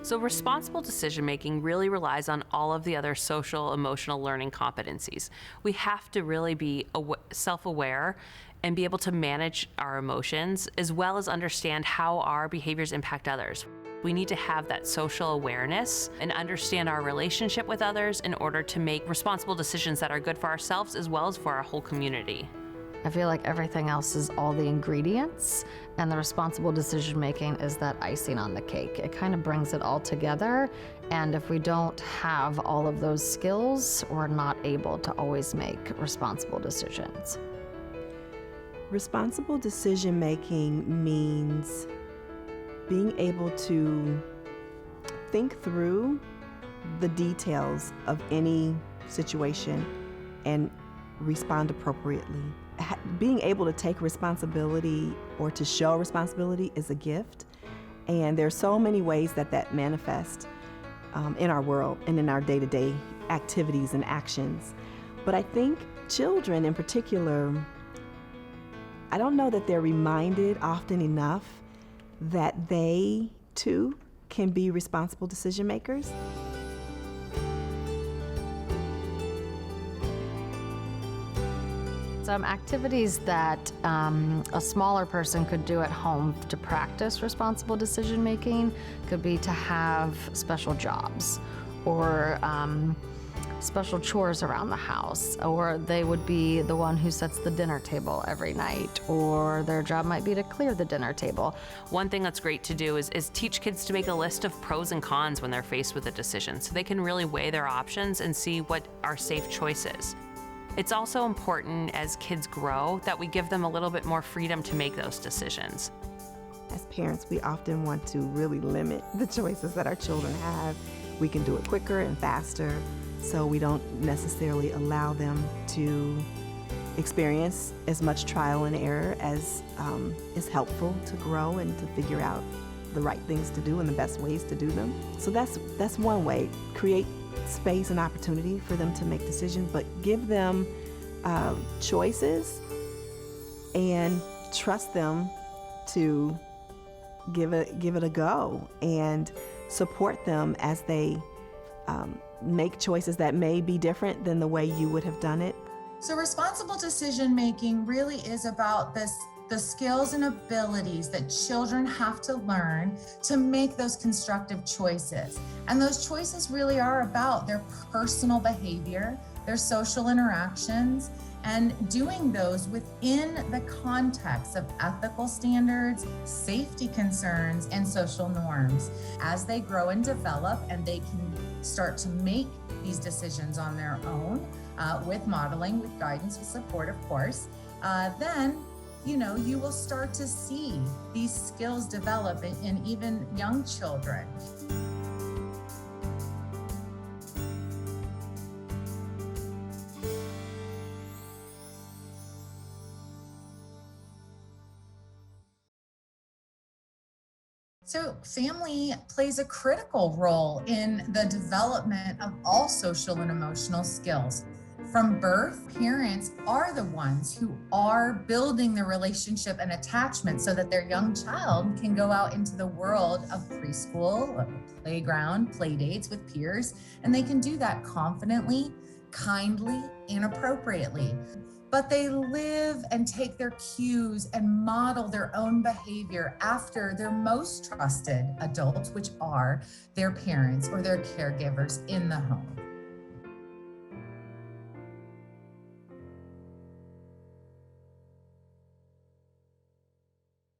So responsible decision making really relies on all of the other social emotional learning competencies. We have to really be self-aware and be able to manage our emotions as well as understand how our behaviors impact others. We need to have that social awareness and understand our relationship with others in order to make responsible decisions that are good for ourselves as well as for our whole community. I feel like everything else is all the ingredients, and the responsible decision making is that icing on the cake. It kind of brings it all together, and if we don't have all of those skills, we're not able to always make responsible decisions. Responsible decision making means being able to think through the details of any situation and respond appropriately. Being able to take responsibility or to show responsibility is a gift, and there are so many ways that manifests in our world and in our day-to-day activities and actions. But I think children in particular, I don't know that they're reminded often enough that they too can be responsible decision makers. Some activities that a smaller person could do at home to practice responsible decision making could be to have special jobs or special chores around the house, or they would be the one who sets the dinner table every night, or their job might be to clear the dinner table. One thing that's great to do is teach kids to make a list of pros and cons when they're faced with a decision so they can really weigh their options and see what are safe choices. It's also important as kids grow that we give them a little bit more freedom to make those decisions. As parents, we often want to really limit the choices that our children have. We can do it quicker and faster, so we don't necessarily allow them to experience as much trial and error as is helpful to grow and to figure out the right things to do and the best ways to do them. So that's one way. Create space and opportunity for them to make decisions, but give them choices and trust them to give it a go, and support them as they make choices that may be different than the way you would have done it. So responsible decision making really is about the skills and abilities that children have to learn to make those constructive choices. And those choices really are about their personal behavior, their social interactions, and doing those within the context of ethical standards, safety concerns, and social norms. As they grow and develop and they can start to make these decisions on their own, with modeling, with guidance, with support, of course, then you will start to see these skills develop in even young children. So family plays a critical role in the development of all social and emotional skills. From birth, parents are the ones who are building the relationship and attachment so that their young child can go out into the world of preschool, playground, play dates with peers, and they can do that confidently, kindly, and appropriately. But they live and take their cues and model their own behavior after their most trusted adults, which are their parents or their caregivers in the home.